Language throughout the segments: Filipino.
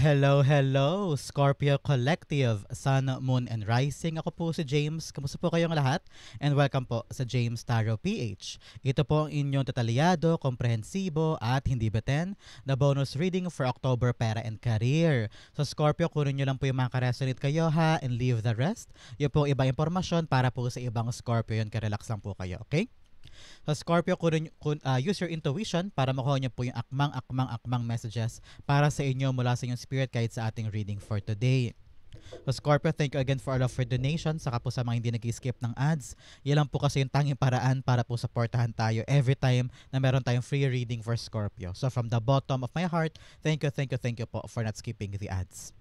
Hello, hello, Scorpio Collective, Sun, Moon, and Rising. Ako po si James. Kamusta po kayong lahat? And welcome po sa James Tarot PH. Ito po ang inyong detalyado, komprehensibo, at hindi beten na bonus reading for October Pera and Career. So Scorpio, kunin nyo lang po yung mga ka-resonate kayo ha, and leave the rest. Yung po iba impormasyon para po sa ibang Scorpio yun, ka-relax lang po kayo, okay? Sa Scorpio, use your intuition para makuha niyo po yung akmang messages para sa inyo mula sa inyong spirit kahit sa ating reading for today. So Scorpio, thank you again for all of your donations, saka po sa mga hindi nag-skip ng ads. Yan lang po kasi yung tanging paraan para po supportahan tayo every time na meron tayong free reading for Scorpio. So from the bottom of my heart, thank you po for not skipping the ads.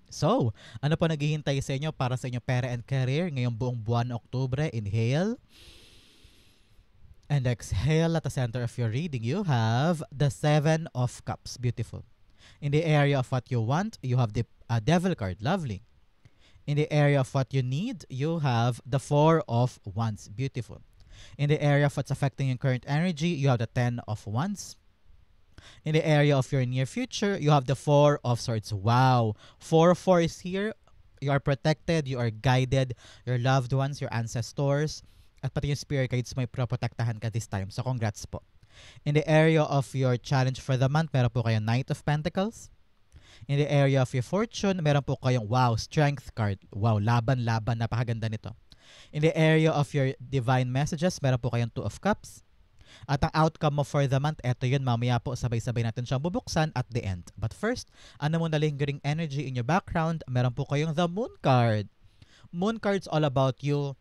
So, ano po naghihintay sa inyo para sa inyong pera and career ngayong buong buwan Oktubre? Inhale. And exhale. At the center of your reading, you have the Seven of Cups. Beautiful. In the area of what you want, you have the Devil card. Lovely. In the area of what you need, you have the Four of Wands. Beautiful. In the area of what's affecting your current energy, you have the Ten of Wands. In the area of your near future, you have the Four of Swords. Wow. 4 is here. You are protected. You are guided. Your loved ones, your ancestors, at pati yung spirit guides may proprotektahan ka this time. So congrats po. In the area of your challenge for the month, meron po kayong Knight of Pentacles. In the area of your fortune, meron po kayong Strength card. Wow, laban-laban. Napakaganda nito. In the area of your divine messages, meron po kayong Two of Cups. At ang outcome mo for the month, eto yun, mamaya po sabay-sabay natin siyang bubuksan at the end. But first, ano mo na lingering energy in your background, meron po kayong the Moon card. Moon card's all about you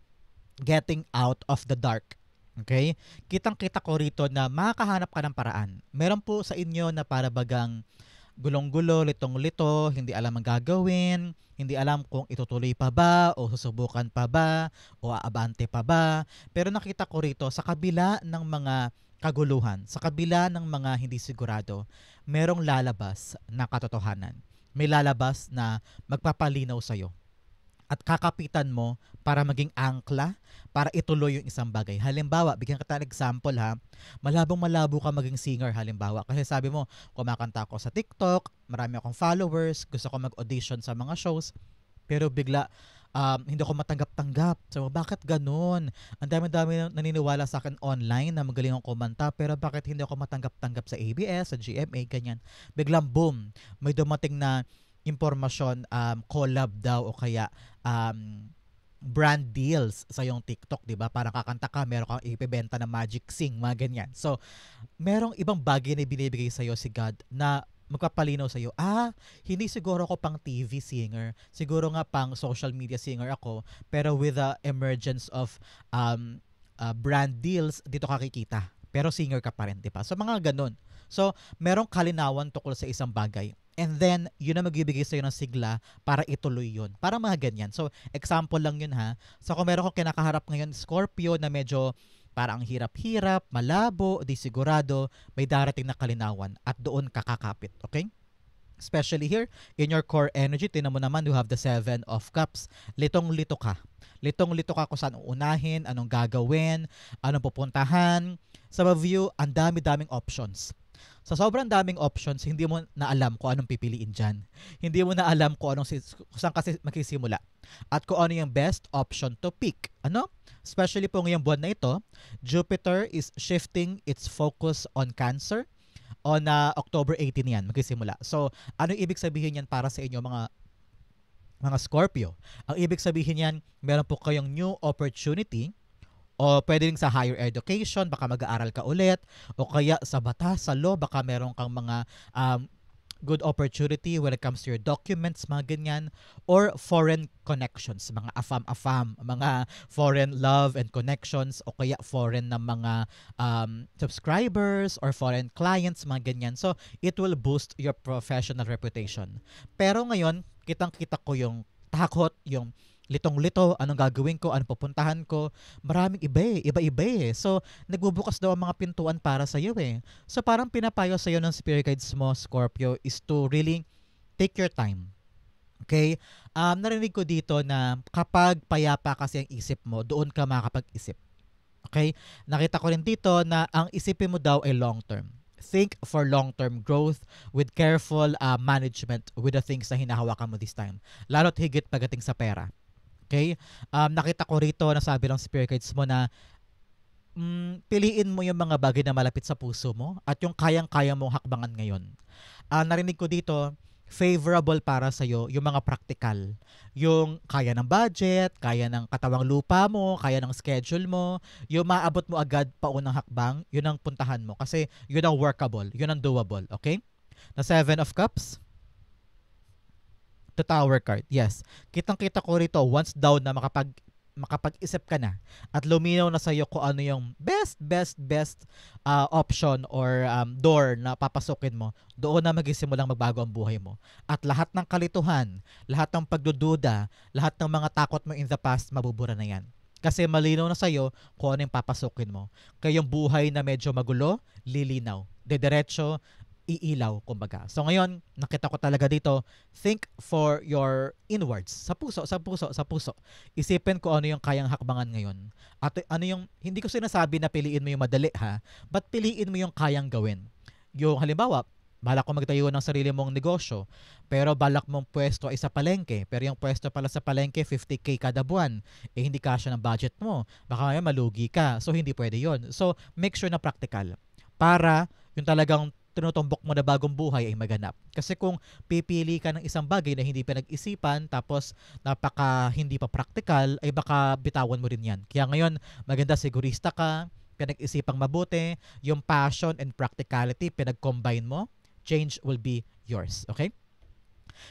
getting out of the dark. Okay? Kitang-kita ko rito na makakahanap ka ng paraan. Meron po sa inyo na para bagang gulong-gulo, litong-lito, hindi alam ang gagawin, hindi alam kung itutuloy pa ba o susubukan pa ba o aabante pa ba. Pero nakita ko rito sa kabila ng mga kaguluhan, sa kabila ng mga hindi sigurado, merong lalabas na katotohanan. May lalabas na magpapalinaw sa'yo at kakapitan mo para maging angkla, para ituloy yung isang bagay. Halimbawa, bigyan kita ng example ha, malabong-malabo ka maging singer halimbawa. Kasi sabi mo, kumakanta ako sa TikTok, marami akong followers, gusto ko mag-audition sa mga shows, pero bigla, hindi ko matanggap-tanggap. So, bakit ganun? Ang dami-dami naniniwala sa akin online na magaling akong kumanta, pero bakit hindi ako matanggap-tanggap sa ABS, sa GMA, ganyan. Biglang boom, may dumating na impormasyon, collab daw o kaya brand deals sa yung TikTok, 'di ba? Para kakanta ka, meron kang ibebenta na Magic Sing, mga ganyan. So, merong ibang bagay na binibigay sa iyo si God na magpapalinaw sa iyo. Hindi siguro ako pang TV singer. Siguro nga pang social media singer ako, pero with the emergence of brand deals, dito ka kikita. Pero singer ka pa rin, 'di ba? So, mga ganun. So, merong kalinawan tukol sa isang bagay. And then, yun na magbibigay sa'yo ng sigla para ituloy yun. Para mga ganyan. So, example lang yun ha. So, kung meron ko kinakaharap ngayon, Scorpio, na medyo parang hirap-hirap, malabo, di sigurado, may darating na kalinawan at doon kakakapit. Okay? Especially here, in your core energy, tinan mo naman, you have the Seven of Cups. Litong-lito ka. Litong-lito ka kung saan uunahin, anong gagawin, anong pupuntahan. Sa view, ang dami-daming options. Sa sobrang daming options, hindi mo na alam kung anong pipiliin dyan. Hindi mo na alam kung saan kasi magsisimula. At kung ano yung best option to pick. Ano? Especially po ngayong buwan na ito, Jupiter is shifting its focus on Cancer. On October 18 yan, magsisimula. So, ano ibig sabihin yan para sa inyo mga Scorpio? Ang ibig sabihin yan, meron po kayong new opportunity. O pwede rin sa higher education, baka mag-aaral ka ulit. O kaya sa batas, sa law, baka meron kang mga good opportunity when it comes to your documents, mga ganyan. Or foreign connections, mga afam-afam, mga foreign love and connections, o kaya foreign na mga subscribers or foreign clients, mga ganyan. So, it will boost your professional reputation. Pero ngayon, kitang-kita ko yung takot, yung litong-lito, anong gagawin ko, anong pupuntahan ko. Maraming iba-iba eh. So, nagbubukas daw ang mga pintuan para sa iyo eh. So, parang pinapayo sa iyo ng spirit guides mo, Scorpio, is to really take your time. Okay? Narinig ko dito na kapag payapa kasi ang isip mo, doon ka makakapag-isip. Okay? Nakita ko rin dito na ang isipin mo daw ay long term. Think for long-term growth with careful management with the things na hinahawakan mo this time. Lalo't higit pagdating sa pera. Okay? Nakita ko rito na sabi ng spirit guides mo na piliin mo yung mga bagay na malapit sa puso mo at yung kayang-kaya mong hakbangan ngayon. Narinig ko dito, favorable para sa'yo yung mga practical. Yung kaya ng budget, kaya ng katawang lupa mo, kaya ng schedule mo, yung maabot mo agad paunang hakbang, yun ang puntahan mo. Kasi yun ang workable, yun ang doable. Okay? The Seven of Cups. The Tower card. Yes. Kitang-kita ko rito, once down na makapag-isip ka na at luminaw na sa'yo kung ano yung best option or door na papasukin mo, doon na magsimulang magbago ang buhay mo. At lahat ng kalituhan, lahat ng pagdududa, lahat ng mga takot mo in the past, mabubura na yan. Kasi malinaw na sa'yo kung ano yung papasukin mo. Kaya yung buhay na medyo magulo, lilinaw. Dediretso, iilaw, kumbaga. So ngayon, nakita ko talaga dito, think for your inwards. Sa puso. Isipin ko ano yung kayang hakbangan ngayon. At ano yung, hindi ko sinasabi na piliin mo yung madali ha, but piliin mo yung kayang gawin. Yung halimbawa, balak ko magtayo ng sarili mong negosyo, pero balak mong pwesto ay sa palengke, pero yung pwesto pala sa palengke, 50K kada buwan, hindi kasya ng budget mo. Baka ngayon malugi ka, so hindi pwede yon. So, make sure na practical. Para yung talagang tinutumbok mo na bagong buhay ay maganap. Kasi kung pipili ka ng isang bagay na hindi pinag-isipan tapos napaka hindi pa practical, ay baka bitawan mo rin yan. Kaya ngayon, maganda sigurista ka, pinag-isipang mabuti, yung passion and practicality, pinag-combine mo, change will be yours. Okay?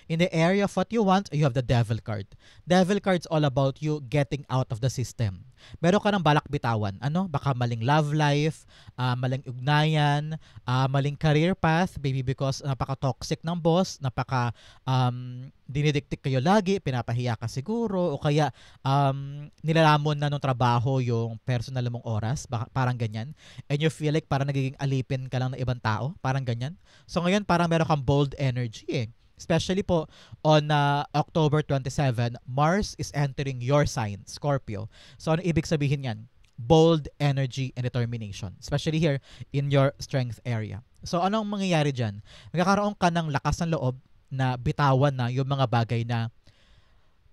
In the area of what you want, you have the Devil card. Devil card's all about you getting out of the system. Meron ka ng balak bitawan. Ano? Baka maling love life, maling ugnayan, maling career path, maybe because napaka-toxic ng boss, dinidiktik kayo lagi, pinapahiya ka siguro, o kaya nilalamon na ng trabaho yung personal mong oras, parang ganyan. And you feel like parang nagiging alipin ka lang ng ibang tao, parang ganyan. So ngayon, parang meron kang bold energy eh. Especially po on October 27, Mars is entering your sign, Scorpio. So ano ibig sabihin yan? Bold energy and determination. Especially here in your strength area. So anong mangyayari dyan? Magkakaroon ka ng lakas ng loob na bitawan na yung mga bagay na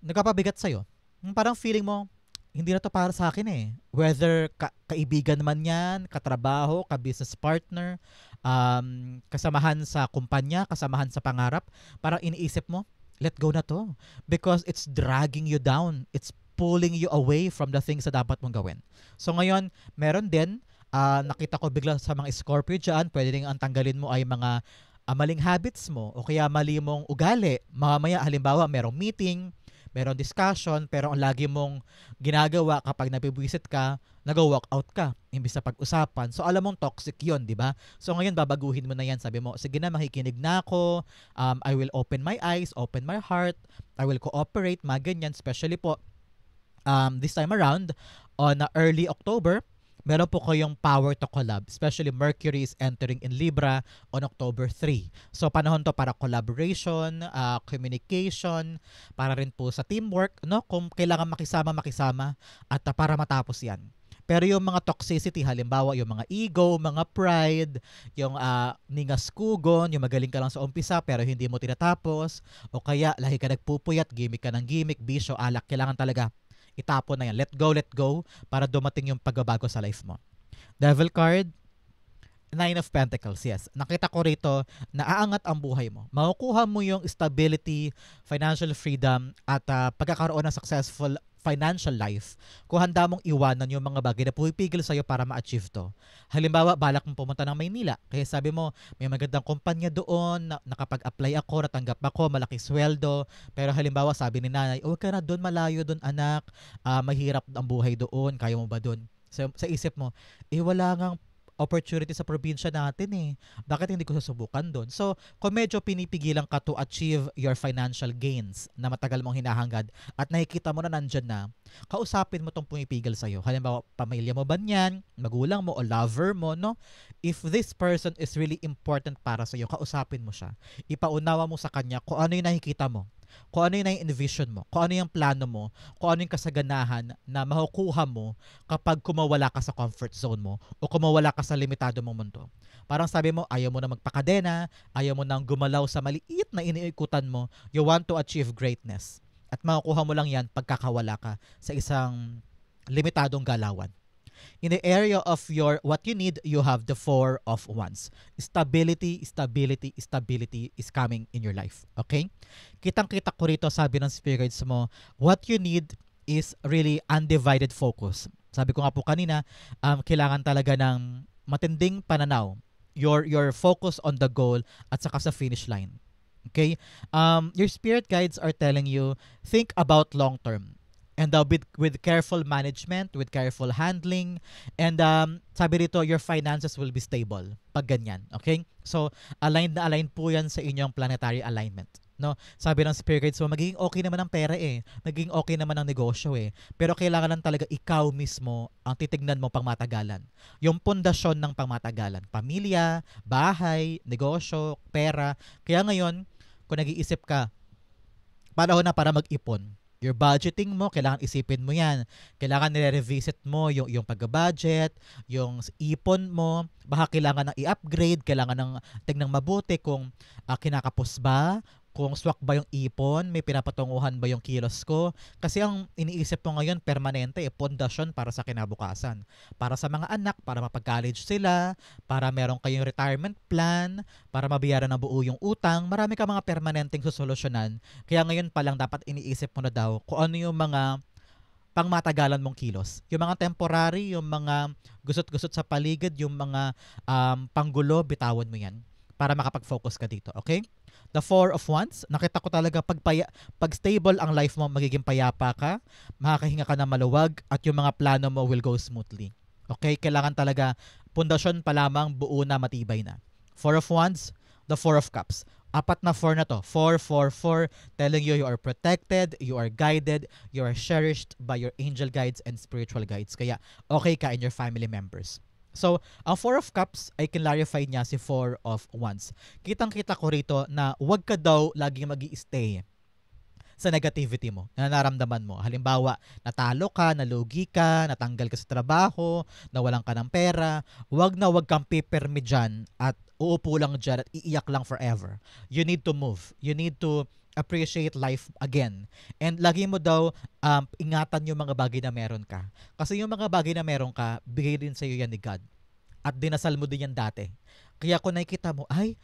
nagpapabigat sa'yo. Parang feeling mo, hindi na to para sa akin eh. Whether kaibigan man yan, katrabaho, ka-business partner, kasamahan sa kumpanya, kasamahan sa pangarap, parang iniisip mo, let go na to. Because it's dragging you down. It's pulling you away from the things na dapat mong gawin. So ngayon, meron din, nakita ko bigla sa mga Scorpio dyan, pwede rin ang tanggalin mo ay mga maling habits mo o kaya mali mong ugali. Mamaya, halimbawa, merong meeting, meron discussion, pero ang lagi mong ginagawa kapag nabibwisit ka, nag-walk out ka, imbis sa pag-usapan. So, alam mong toxic yon, di ba? So, ngayon, babaguhin mo na yan. Sabi mo, sige na, makikinig na ako. I will open my eyes, open my heart. I will cooperate, mga ganyan. Especially po, this time around, on early October, meron po kayong power to collab. Especially Mercury is entering in Libra on October 3. So panahon to para collaboration, communication, para rin po sa teamwork, no? Kung kailangan makisama at para matapos 'yan. Pero yung mga toxicity, halimbawa yung mga ego, mga pride, yung ningaskugon, yung magaling ka lang sa umpisa pero hindi mo tinatapos, o kaya lahi ka nagpupuyat, gimmick ka ng gimmick, bisyo, alak, kailangan talaga itapon na yan. Let go para dumating yung pagbabago sa life mo. Devil card, Nine of Pentacles, yes. Nakita ko rito na aangat ang buhay mo. Makukuha mo yung stability, financial freedom, at pagkakaroon ng successful financial life kung handa mong iwanan yung mga bagay na pumipigil sa'yo para ma-achieve to. Halimbawa, balak mong pumunta ng Maynila. Kaya sabi mo, may magandang kumpanya doon, nakapag-apply ako, natanggap ako, malaki sweldo. Pero halimbawa, sabi ni nanay, huwag ka na doon, malayo doon anak, mahirap ang buhay doon, kaya mo ba doon? So, sa isip mo, wala ngang opportunity sa probinsya natin eh. Bakit hindi ko susubukan doon? So, kung medyo pinipigilan ka to achieve your financial gains na matagal mong hinahangad at nakikita mo na nandyan na, kausapin mo tong pumipigil sa'yo. Halimbawa, pamilya mo ba niyan, magulang mo o lover mo, no? If this person is really important para sa'yo, kausapin mo siya. Ipaunawa mo sa kanya kung ano yung nakikita mo, kung ano yung na-envision mo, kung ano yung plano mo, kung ano yung kasaganahan na makukuha mo kapag kumawala ka sa comfort zone mo o kumawala ka sa limitado mong mundo. Parang sabi mo, ayaw mo na magpakadena, ayaw mo nang gumalaw sa maliit na iniikutan mo. You want to achieve greatness. At makukuha mo lang yan pagkakawala ka sa isang limitadong galawan. In the area of your what you need, you have the Four of Wands. Stability, stability, stability is coming in your life. Okay? Kitang-kita ko rito, sabi ng spirit guides mo, what you need is really undivided focus. Sabi ko nga po kanina, kailangan talaga ng matinding pananaw. Your focus on the goal at saka sa finish line. Okay? Your spirit guides are telling you, think about long term. And with careful management, with careful handling, and sabi rito, your finances will be stable pag ganyan. Okay? So, aligned na aligned po yan sa inyong planetary alignment. No? Sabi ng spirit guides mo, magiging okay naman ang pera eh. Magiging okay naman ang negosyo eh. Pero kailangan lang talaga ikaw mismo ang titignan mo pangmatagalan. Yung pundasyon ng pangmatagalan. Pamilya, bahay, negosyo, pera. Kaya ngayon, kung nag-iisip ka, panahon na para mag-ipon. Your budgeting mo, kailangan isipin mo yan. Kailangan nire-revisit mo yung pag-budget, yung ipon mo. Baka kailangan ng i-upgrade, kailangan ng tingnan mabuti kung kinakapos ba, kung swak ba yung ipon, may pinapatunguhan ba yung kilos ko. Kasi ang iniisip mo ngayon, permanente, pundasyon para sa kinabukasan. Para sa mga anak, para mapag-college sila, para meron kayong retirement plan, para mabayaran na buo yung utang. Marami ka mga permanenteng susolusyonan. Kaya ngayon pa lang dapat iniisip mo na daw kung ano yung mga pangmatagalan mong kilos. Yung mga temporary, yung mga gusot-gusot sa paligid, yung mga panggulo, bitawan mo yan para makapag-focus ka dito. Okay? The Four of Wands, nakita ko talaga pag stable ang life mo, magiging payapa ka, makakahinga ka na maluwag, at yung mga plano mo will go smoothly. Okay? Kailangan talaga, pundasyon pa lamang, buo na, matibay na. Four of Wands, the Four of Cups. Apat na four na to. 4, 4, 4, telling you are protected, you are guided, you are cherished by your angel guides and spiritual guides. Kaya, okay ka in your family members. So, ang Four of Cups ay clarify niya si Four of Wands. Kitang-kita ko rito na huwag ka daw laging mag-i-stay sa negativity mo, na naramdaman mo. Halimbawa, natalo ka, nalugi ka, natanggal ka sa trabaho, nawalan ka ng pera, huwag kang pipirmi dyan at uupo lang dyan at iiyak lang forever. You need to move. You need to appreciate life again. And lagi mo daw ingatan yung mga bagay na meron ka. Kasi yung mga bagay na meron ka, bigay din sa iyo yan ni God. At dinasal mo din yan dati. Kaya kung nakikita mo, ay,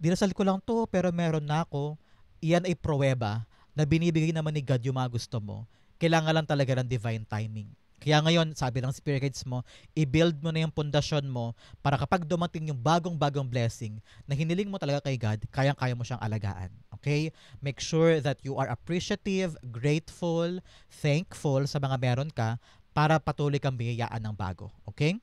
dinasal ko lang to pero meron na ako, iyan ay pruweba na binibigay naman ni God yung mga gusto mo. Kailangan lang talaga ng divine timing. Kaya ngayon, sabi ng spirit guides mo, i-build mo na yung pundasyon mo para kapag dumating yung bagong-bagong blessing na hiniling mo talaga kay God, kayang-kaya mo siyang alagaan. Okay? Make sure that you are appreciative, grateful, thankful sa mga meron ka para patuloy kang biyayaan ng bago. Okay?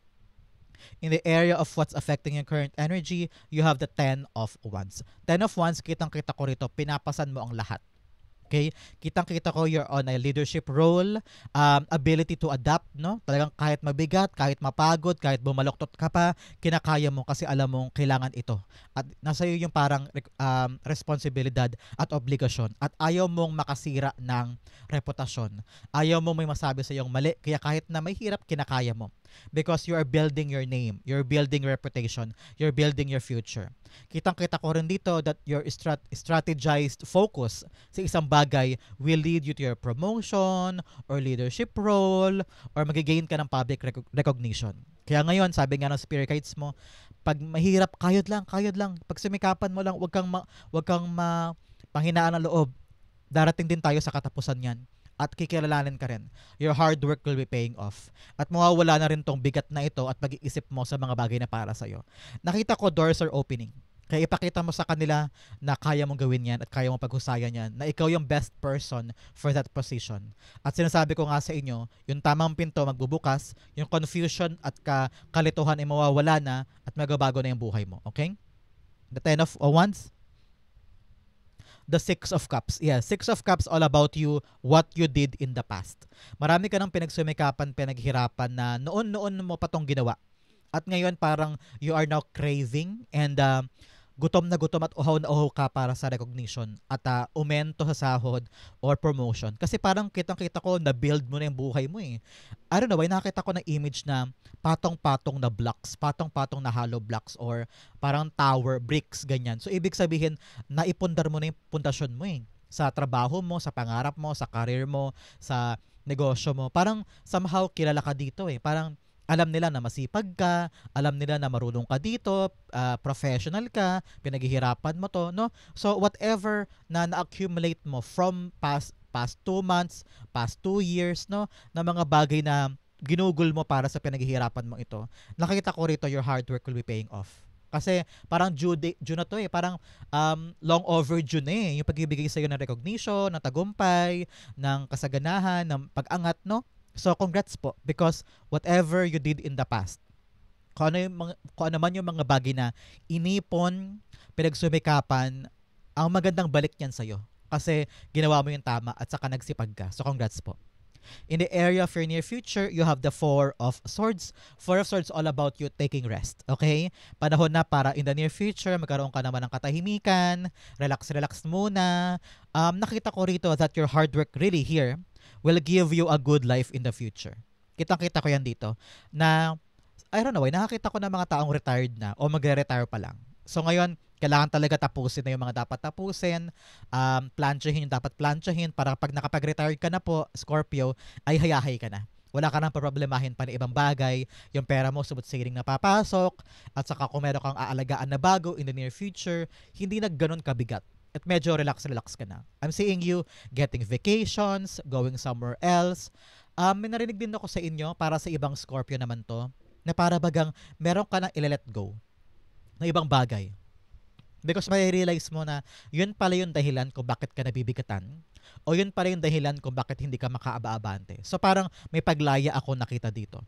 In the area of what's affecting your current energy, you have the 10 of Wands. 10 of Wands, kitang-kita ko rito, pinapasan mo ang lahat. Okay? Kitang-kita ko you're on a leadership role, ability to adapt, no? Talagang kahit mabigat, kahit mapagod, kahit bumaloktot ka pa, kinakaya mo kasi alam mong kailangan ito. At nasa iyo yung parang responsibilidad at obligasyon. At ayaw mong makasira ng reputasyon. Ayaw mong may masabi sa iyong mali, kaya kahit na may hirap, kinakaya mo. Because you are building your name, you're building reputation, you're building your future. Kitang-kita ko rin dito that your strategized focus sa isang bagay will lead you to your promotion or leadership role or magigain ka ng public recognition. Kaya ngayon, sabi nga ng spirit guides mo, pag mahirap, kayod lang. Pag sumikapan mo lang, wag kang panghinaan ng loob. Darating din tayo sa katapusan yan. At kikilalanin ka rin. Your hard work will be paying off. At mawawala na rin tong bigat na ito at pag-iisip mo sa mga bagay na para sa'yo. Nakita ko doors are opening. Kaya ipakita mo sa kanila na kaya mong gawin yan at kaya mong paghusayan yan, na ikaw yung best person for that position. At sinasabi ko nga sa inyo, yung tamang pinto magbubukas, yung confusion at kalituhan ay mawawala na at magabago na yung buhay mo. Okay? The 10 of Wands. The Six of Cups. Yeah, Six of Cups all about you, what you did in the past. Marami ka nang pinagsumikapan, pinaghirapan na noon mo pa tong ginawa. At ngayon parang you are now craving and gutom na gutom at uhaw na uhaw ka para sa recognition at umento sa sahod or promotion. Kasi parang kitang-kita ko na build mo na yung buhay mo eh. I don't know, nakita ko na image na patong-patong na blocks, patong-patong na hollow blocks or parang tower, bricks, ganyan. So, ibig sabihin, naipundar mo na yung pundasyon mo eh. Sa trabaho mo, sa pangarap mo, sa career mo, sa negosyo mo. Parang somehow kilala ka dito eh. Parang alam nila na masipag ka, alam nila na marunong ka dito, professional ka, pinaghihirapan mo to, no? So whatever na na-accumulate mo from past 2 months, past 2 years, no, na mga bagay na ginugol mo para sa pinaghihirapan mo ito, nakita ko rito your hard work will be paying off. Kasi parang due na to eh. Parang long overdue na eh. Yung pagbibigay sa'yo ng recognition, ng tagumpay, ng kasaganahan, ng pag-angat, no? So, congrats po because whatever you did in the past, kung ano man yung mga bagay na inipon, pinagsumikapan, ang magandang balik niyan sa'yo. Kasi ginawa mo yung tama at saka nagsipag ka. So, congrats po. In the area of your near future, you have the Four of Swords. Four of Swords all about you taking rest. Okay? Panahon na para in the near future, magkaroon ka naman ng katahimikan, relax muna. Nakita ko rito that your hard work really here will give you a good life in the future. Kitang-kita ko yan dito na, I don't know, nakakita ko na mga taong retired na o magre-retire pa lang. So ngayon, kailangan talaga tapusin na yung mga dapat tapusin, plansyahin yung dapat plansyahin para pag nakapag-retire ka na po, Scorpio, ay hayahay ka na. Wala ka nang problemahin pa ng ibang bagay, yung pera mo smooth sailing na papasok, at saka kung meron kang aalagaan na bago in the near future, hindi na ganun kabigat. At medyo relax ka na. I'm seeing you getting vacations, going somewhere else. May narinig din ako sa inyo, para sa ibang Scorpio naman to, na para bagang meron ka na i-let go ng ibang bagay. Because may realize mo na yun pala yung dahilan kung bakit ka nabibigatan o yun pala yung dahilan kung bakit hindi ka makaaba-abante. So parang may paglaya ako nakita dito.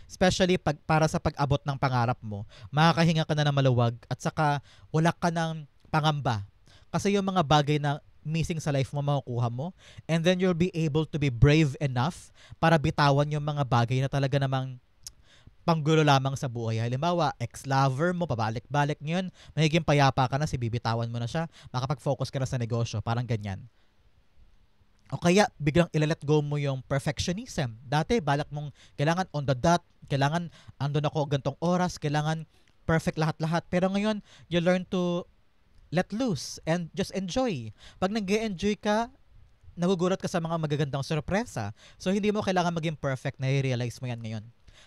Especially para sa pag-abot ng pangarap mo, makakahinga ka na ng maluwag at saka wala ka ng pangamba. Kasi yung mga bagay na missing sa life mo makukuha mo, and then you'll be able to be brave enough para bitawan yung mga bagay na talaga namang panggulo lamang sa buhay. Halimbawa, ex-lover mo, pabalik-balik ngayon, magiging payapa ka na, bibitawan mo na siya, makapag-focus ka na sa negosyo, parang ganyan. O kaya, biglang ilalet go mo yung perfectionism. Dati, balak mong kailangan on the dot, kailangan andun ako gantong oras, kailangan perfect lahat-lahat. Pero ngayon, you learn to let loose and just enjoy. Pag nag-enjoy ka, nagugulat ka sa mga magagandang sorpresa. So, hindi mo kailangan maging perfect, na-realize mo yan ngayon.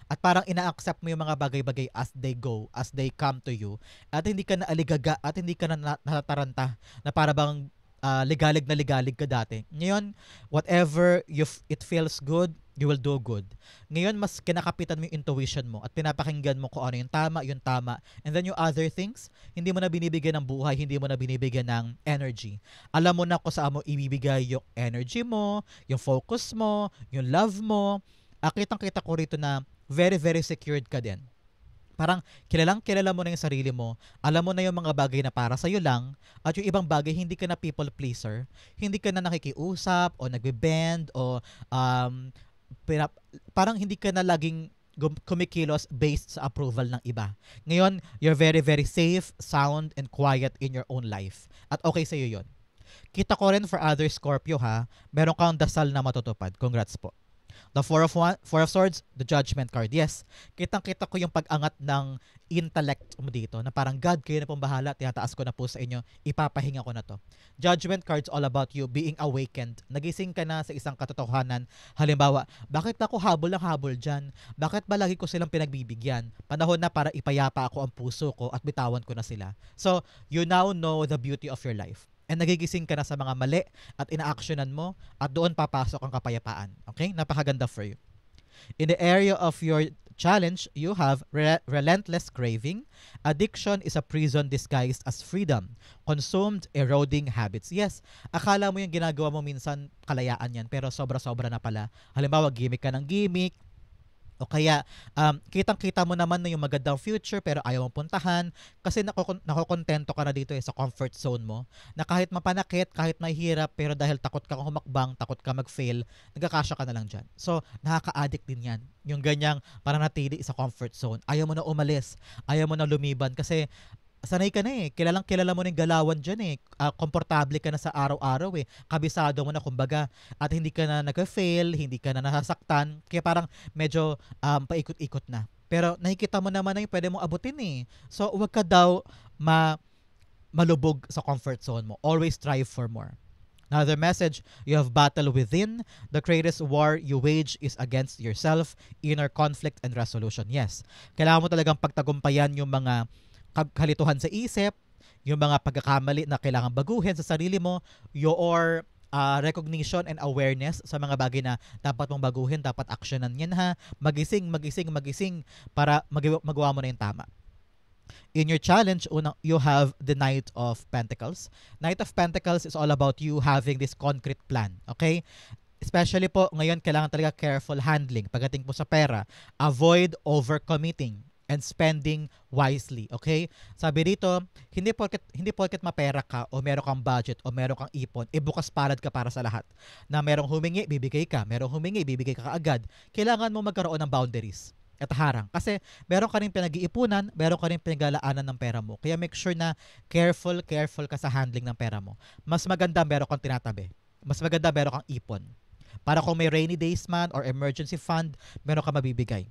At parang ina-accept mo yung mga bagay-bagay as they go, as they come to you. At hindi ka na aligaga at hindi ka na natataranta na para bang ligalig ka dati. Ngayon, whatever it feels good, you will do good. Ngayon, mas kinakapitan mo yung intuition mo at pinapakinggan mo kung ano yung tama. And then yung other things, hindi mo na binibigyan ng buhay, hindi mo na binibigyan ng energy. Alam mo na kung saan mo ibibigay yung energy mo, yung focus mo, yung love mo. Kitang-kita ko rito na very, very secured ka din. Parang kilala mo na yung sarili mo, alam mo na yung mga bagay na para sa'yo lang, at yung ibang bagay, hindi ka na people pleaser, hindi ka na nakikiusap, o nagbe-bend, o parang hindi ka na laging kumikilos based sa approval ng iba. Ngayon, you're very, very safe, sound, and quiet in your own life. At okay sa'yo yun. Kita ko rin for other Scorpio ha, meron kang dasal na matutupad. Congrats po. The Four of Swords, the Judgment card. Yes, kitang-kita ko yung pag-angat ng intellect mo dito na parang God, kayo na pong bahala, tinataas ko na po sa inyo, ipapahinga ko na to. Judgment card's all about you being awakened. Nagising ka na sa isang katotohanan. Halimbawa, bakit ako habol dyan? Bakit ba lagi ko silang pinagbibigyan? Panahon na para ipayapa ako ang puso ko at bitawan ko na sila. So, you now know the beauty of your life. And nagigising ka na sa mga mali at ina-actionan mo at doon papasok ang kapayapaan. Okay? Napakaganda for you. In the area of your challenge, you have relentless craving. Addiction is a prison disguised as freedom. Consumed, eroding habits. Yes, akala mo yung ginagawa mo minsan kalayaan yan, pero sobra-sobra na pala. Halimbawa, gimmick ka ng gimmick, o kaya, kitang-kita mo naman na yung magandang future pero ayaw mong puntahan kasi nakokontento ka na dito sa comfort zone mo na kahit mapanakit, kahit mahirap pero dahil takot ka humakbang, takot ka mag-fail, nagkakasya ka na lang dyan. So, nakaka-addict din yan. Yung ganyang para natili sa comfort zone. Ayaw mo na umalis, ayaw mo na lumiban kasi sanay ka na eh. Kilalang kilala mo na yung galawan dyan eh. Komportable ka na sa araw-araw eh. Kabisado mo na kumbaga. At hindi ka na nag-fail, hindi ka na nasasaktan. Kaya parang medyo paikot-ikot na. Pero nakikita mo naman na yung pwede mong abutin eh. So wag ka daw malubog sa comfort zone mo. Always strive for more. Another message, you have battle within. The greatest war you wage is against yourself, inner conflict and resolution. Yes, kailangan mo talagang pagtagumpayan yung mga kalituhan sa isip, yung mga pagkakamali na kailangan baguhin sa sarili mo, your recognition and awareness sa mga bagay na dapat mong baguhin, dapat actionan yan ha. Magising para magawa mo na yung tama. In your challenge, you have the Knight of Pentacles. Knight of Pentacles is all about you having this concrete plan. Okay? Especially po, ngayon, kailangan talaga careful handling. Pagdating po sa pera, avoid overcommitting and spending wisely. Okay? Sabi dito, hindi porket mapera ka o meron kang budget o meron kang ipon, bukas palad ka para sa lahat. Na merong humingi, bibigay ka. Merong humingi, bibigay ka kaagad. Kailangan mo magkaroon ng boundaries at harang. Kasi meron ka rin pinag-iipunan, meron ka rin pinaglalaanan ng pera mo. Kaya make sure na careful ka sa handling ng pera mo. Mas maganda meron kang tinatabi. Mas maganda meron kang ipon. Para kung may rainy days man or emergency fund, meron kang mabibigay.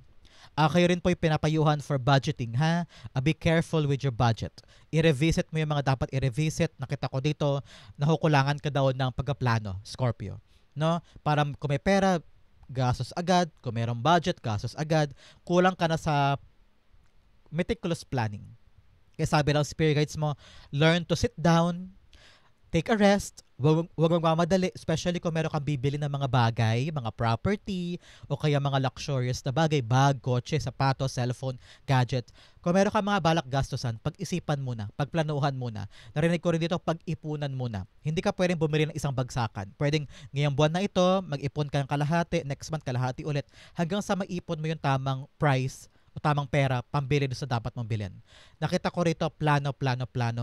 Kayo rin po yung pinapayuhan for budgeting ha. Be careful with your budget. I-revisit mo yung mga dapat i-revisit. Nakita ko dito, nakukulangan ka daw ng pagkaplano, Scorpio. No? Para kung may pera, gastos agad. Kung mayroong budget, gastos agad. Kulang ka na sa meticulous planning. Kaya sabi ng spirit guides mo, learn to sit down, take a rest, huwag magmamadali, especially kung meron kang bibili ng mga bagay, mga property, o kaya mga luxurious na bagay, bag, kotse, sapatos, cellphone, gadget. Kung meron kang mga balak gastusan, pag-isipan muna, pagplanuhan muna. Narinig ko rin dito, pag-ipunan muna. Hindi ka pwedeng bumili ng isang bagsakan. Pwedeng ngayong buwan na ito, mag-ipon ka ng kalahati, next month kalahati ulit, hanggang sa maipon mo yung tamang price o tamang pera, pambili sa dapat mong bilhin. Nakita ko rito, plano.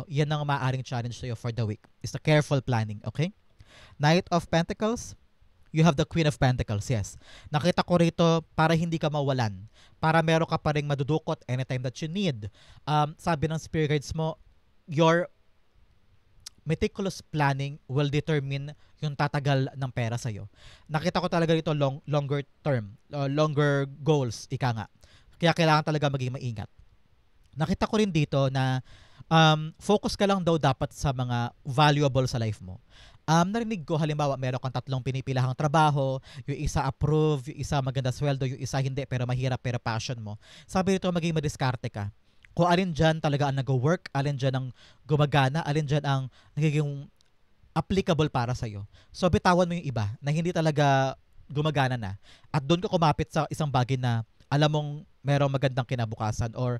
Yan ang maaaring challenge sa'yo for the week. Is the careful planning, okay? Knight of Pentacles, you have the Queen of Pentacles, yes. Nakita ko rito, para hindi ka mawalan. Para meron ka pa rin madudukot anytime that you need. Sabi ng spirit guides mo, your meticulous planning will determine yung tatagal ng pera sa'yo. Nakita ko talaga dito longer term, longer goals, ika nga. Kaya kailangan talaga maging maingat. Nakita ko rin dito na focus ka lang daw dapat sa mga valuable sa life mo. Narinig ko halimbawa meron kang 3 pinipilahang trabaho, yung isa approve, yung isa maganda sweldo, yung isa hindi pero mahirap pero passion mo. Sabi nito maging madiskarte ka. Kung alin dyan talaga ang nag-work, alin dyan ang gumagana, alin dyan ang nagiging applicable para sa'yo. So bitawan mo yung iba na hindi talaga gumagana na. At doon ka kumapit sa isang bagay na alam mong merong magandang kinabukasan or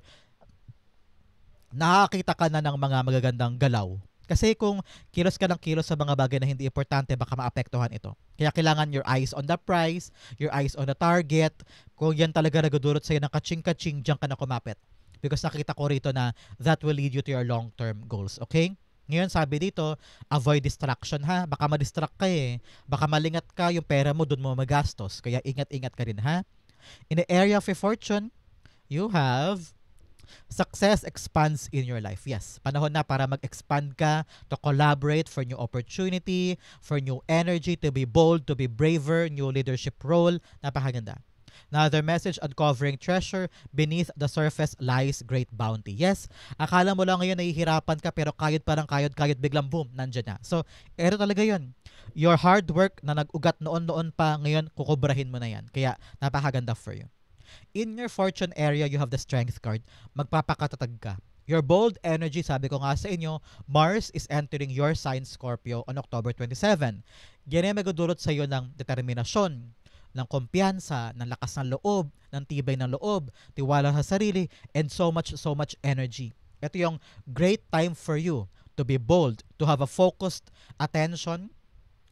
nakakita ka na ng mga magagandang galaw. Kasi kung kilos ka ng kilos sa mga bagay na hindi importante, baka maapektuhan ito. Kaya kailangan your eyes on the prize, your eyes on the target. Kung yan talaga nagdudulot sa'yo ng kaching-kaching, diyan ka na kumapit. Because nakita ko rito na that will lead you to your long-term goals. Okay? Ngayon sabi dito, avoid distraction ha. Baka ma-distract ka eh. Baka malingat ka, yung pera mo doon mo magastos. Kaya ingat-ingat ka rin ha. In the area of your fortune, you have success expands in your life. Yes, panahon na para mag-expand ka, to collaborate for new opportunity, for new energy, to be bold, to be braver, new leadership role. Napakaganda. Another message, uncovering treasure, beneath the surface lies great bounty. Yes, akala mo lang ngayon nahihirapan ka pero kayod biglang boom, nandyan na. So, ero talaga yun. Your hard work na nag-ugat noon pa, ngayon kukubrahin mo na yan. Kaya napakaganda for you. In your fortune area, you have the strength card. Magpapakatatag ka. Your bold energy, sabi ko nga sa inyo, Mars is entering your sign Scorpio on October 27. Yan ay magdudulot sa iyo ng determinasyon, ng kumpiyansa, ng lakas ng loob, ng tibay ng loob, tiwala sa sarili, and so much energy. Ito yung great time for you to be bold, to have a focused attention,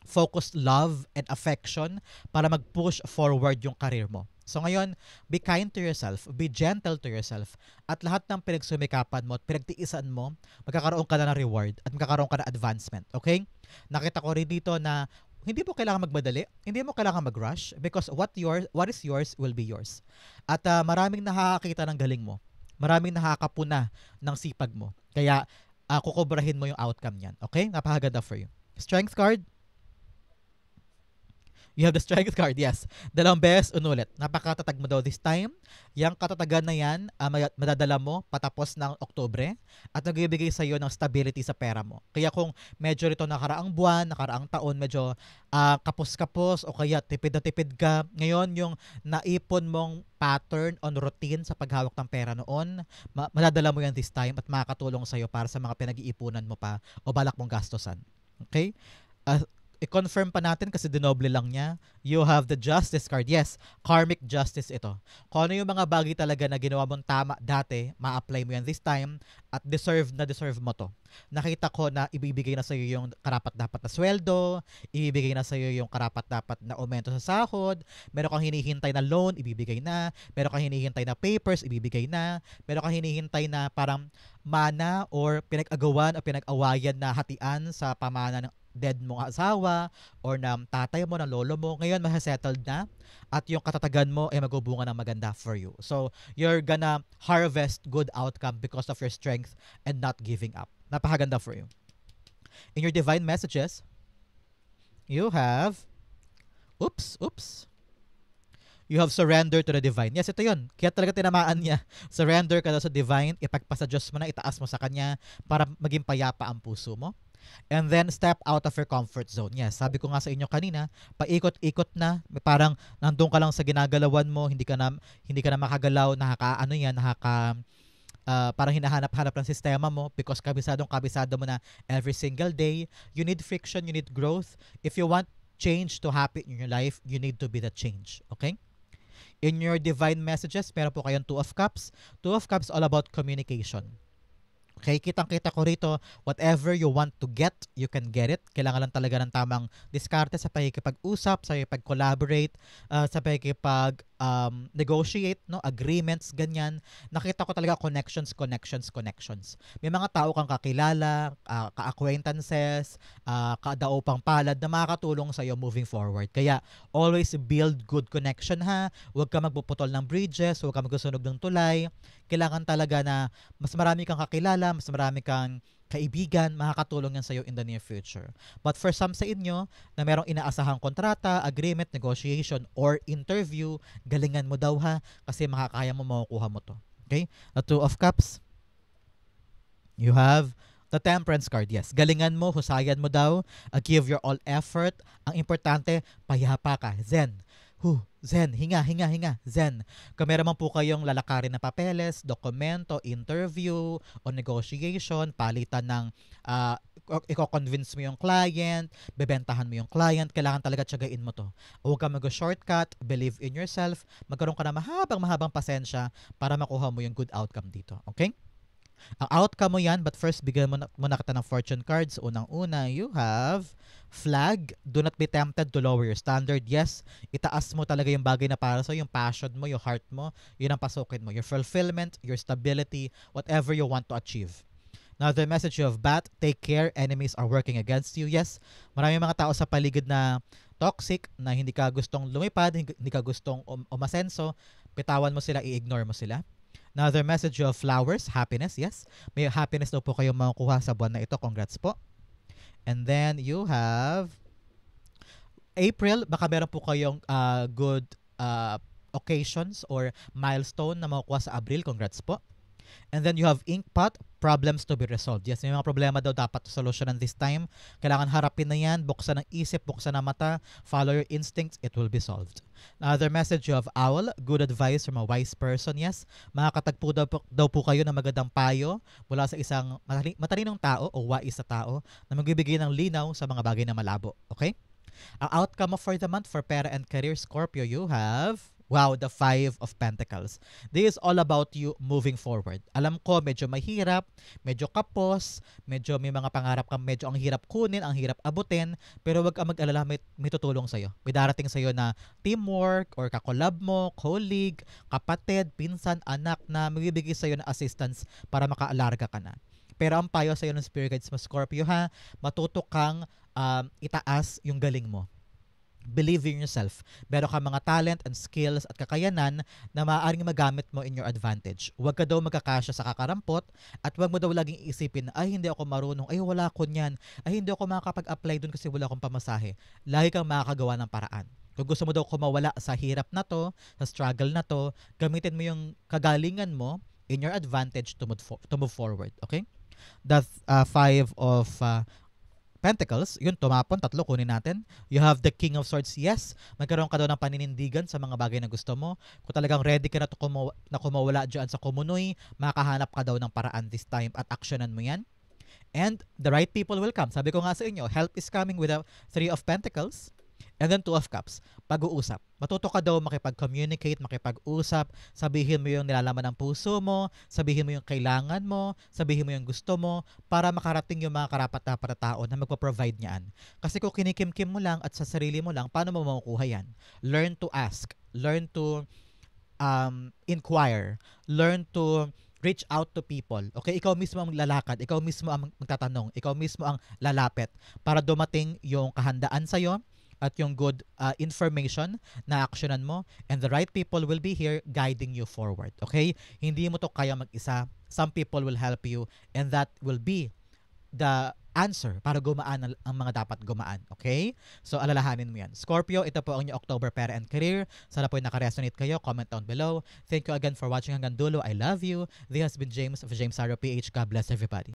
focused love and affection para mag-push forward yung career mo. So ngayon, be kind to yourself, be gentle to yourself, at lahat ng pinagsumikapan mo at pinagtiisan mo, magkakaroon ka na ng reward at magkakaroon ka na advancement. Okay? Nakita ko rin dito na hindi mo kailangan magmadali, hindi mo kailangan mag-rush because what is yours will be yours. At maraming nakakakita ng galing mo. Maraming nakakapuna ng sipag mo. Kaya, kukobrahin mo yung outcome niyan. Okay? Napakaganda for you. Strength card. You have the strength card, yes. Dalawang beses, unulit. Napakatatag mo daw this time. Yang katatagan na yan, madadala mo patapos ng Oktubre at nagbibigay sa iyo ng stability sa pera mo. Kaya kung medyo rito nakaraang buwan, nakaraang taon, medyo kapos-kapos o kaya tipid na tipid ka, ngayon yung naipon mong pattern on routine sa paghawak ng pera noon, madadala mo yan this time at makakatulong sa iyo para sa mga pinag-iipunan mo pa o balak mong gastosan. Okay? I-confirm pa natin kasi dinoble lang niya. You have the justice card. Yes, karmic justice ito. Kung ano yung mga bagay talaga na ginawa mong tama dati, ma-apply mo yan this time at deserve mo to. Nakita ko na ibibigay na sa iyo yung karapat-dapat na sweldo, ibibigay na sa iyo yung karapat-dapat na aumento sa sahod, meron kang hinihintay na loan, ibibigay na, meron kang hinihintay na papers, ibibigay na, meron kang hinihintay na parang mana or pinag-agawan o pinag-awayan na hatian sa pamana ng dead mong asawa or ng tatay mo, ng lolo mo, ngayon masasettled na at yung katatagan mo ay magbubunga ng maganda for you. So, you're gonna harvest good outcome because of your strength and not giving up. Napakaganda for you. In your divine messages, you have you have surrender to the divine. Yes, ito yun. Kaya talaga tinamaan niya. Surrender ka daw sa divine, ipagpasa Diyos mo na, itaas mo sa Kanya para maging payapa ang puso mo. And then step out of your comfort zone. Yes, sabi ko nga sa inyo kanina, paikot-ikot na, parang nandun ka lang sa ginagalawan mo, hindi ka na makagalaw, parang hinahanap-hanap ng sistema mo because kabisado mo na every single day. You need friction, you need growth. If you want change to happen in your life, you need to be the change. Okay? In your divine messages, meron po kayong Two of Cups. Two of Cups all about communication. Okay, kitang-kita ko rito, whatever you want to get, you can get it. Kailangan lang talaga ng tamang diskarte sa pakikipag-usap, sa pakikipag-collaborate, sa pakikipag-negotiate, no? Agreements, ganyan. Nakita ko talaga connections. May mga tao kang kakilala, ka-acquaintances, kadaupang palad na makakatulong sa iyo moving forward. Kaya, always build good connection ha. Huwag ka magpuputol ng bridges, huwag ka magsusunog ng tulay. Kailangan talaga na mas marami kang kakilala, mas marami kang kaibigan, makakatulong yan sa iyo in the near future. But for some sa inyo na merong inaasahang kontrata, agreement, negotiation, or interview, galingan mo daw ha kasi makakaya mo, makukuha mo to. Okay? The Two of Cups. You have the Temperance card. Yes, galingan mo, husayan mo daw, give your all effort. Ang importante, payapa ka. Zen. Zen, hinga, zen. Kung meron man po kayong lalakarin na papeles, dokumento, interview, o negotiation, palitan ng i-convince mo yung client, bebentahan mo yung client, kailangan talaga tiyagain mo to. Huwag ka mag-shortcut, believe in yourself, magkaroon ka na mahabang pasensya para makuha mo yung good outcome dito. Okay? Ang outcome mo yan, but first, bigyan mo na kita ng fortune cards. Unang-una, you have flag. Do not be tempted to lower your standard. Yes, itaas mo talaga yung bagay na para sa yung passion mo, yung heart mo, yun ang pasukin mo. Your fulfillment, your stability, whatever you want to achieve. Now, the message you have Bat, take care, enemies are working against you. Yes, maraming mga tao sa paligid na toxic, na hindi ka gustong lumipad, hindi ka gustong umasenso, bitawan mo sila, i-ignore mo sila. Another message of flowers, happiness, yes. May happiness daw po kayong makukuha sa buwan na ito. Congrats po. And then you have April, baka meron po kayong good occasions or milestone na makukuha sa Abril. Congrats po. And then you have Inkpot, problems to be resolved. Yes, may mga problema daw dapat solusyonan this time. Kailangan harapin na yan, buksan ng isip, buksan ng mata, follow your instincts, it will be solved. Another message you have Owl, good advice from a wise person. Yes, makakatagpo daw po kayo ng magandang payo mula sa isang matalinong tao o wais na tao na magbibigay ng linaw sa mga bagay na malabo. Okay? Ang outcome for the month for pera and career, Scorpio, you have the Five of Pentacles. This is all about you moving forward. Alam ko, medyo mahirap, medyo kapos, medyo may mga pangarap ka, medyo ang hirap kunin, ang hirap abutin, pero wag ka mag-alala, may tutulong sa'yo. May darating sa'yo na teamwork or kakolab mo, colleague, kapatid, pinsan, anak na magbibigay sa'yo ng assistance para makaalarga ka na. Pero ang payo sa'yo ng Spirit Guides mo, Scorpio ha, matuto kang itaas yung galing mo. Believe in yourself. Meron ka mga talent and skills at kakayanan na maaaring magamit mo in your advantage. Huwag ka daw magkakasya sa kakarampot at huwag mo daw laging isipin, ay hindi ako marunong, ay wala ko niyan, ay hindi ako makakapag-apply dun kasi wala akong pamasahe. Lagi kang makakagawa ng paraan. Kung gusto mo daw kumawala sa hirap na to, sa struggle na to, gamitin mo yung kagalingan mo in your advantage to move forward. Okay? The five of Pentacles, yun, tumapon, tatlo, kunin natin. You have the King of Swords, yes. Magkaroon ka daw ng paninindigan sa mga bagay na gusto mo. Kung talagang ready ka na kumawala dyan sa kumunoy, makahanap ka daw ng paraan this time at actionan mo yan. And the right people will come. Sabi ko nga sa inyo, help is coming with the Three of Pentacles. And then Two of Cups, pag-uusap. Matuto ka daw makipag-communicate, makipag-usap, sabihin mo yung nilalaman ng puso mo, sabihin mo yung kailangan mo, sabihin mo yung gusto mo, para makarating yung mga karapat-dapat na tao na magpo-provide niyan. Kasi kung kinikimkim mo lang at sa sarili mo lang, paano mo makukuha yan? Learn to ask, learn to inquire, learn to reach out to people. Okay, ikaw mismo ang lalakad, ikaw mismo ang magtatanong, ikaw mismo ang lalapit para dumating yung kahandaan sa'yo at yung good information na actionan mo, and the right people will be here guiding you forward. Okay? Hindi mo to kaya mag-isa. Some people will help you, and that will be the answer para gumaan ang mga dapat gumaan. Okay? So, alalahanin mo yan. Scorpio, ito po ang inyong October pera and career. Sana po nakaresonate kayo. Comment down below. Thank you again for watching hanggang dulo. I love you. This has been James of James Saro PH. God bless everybody.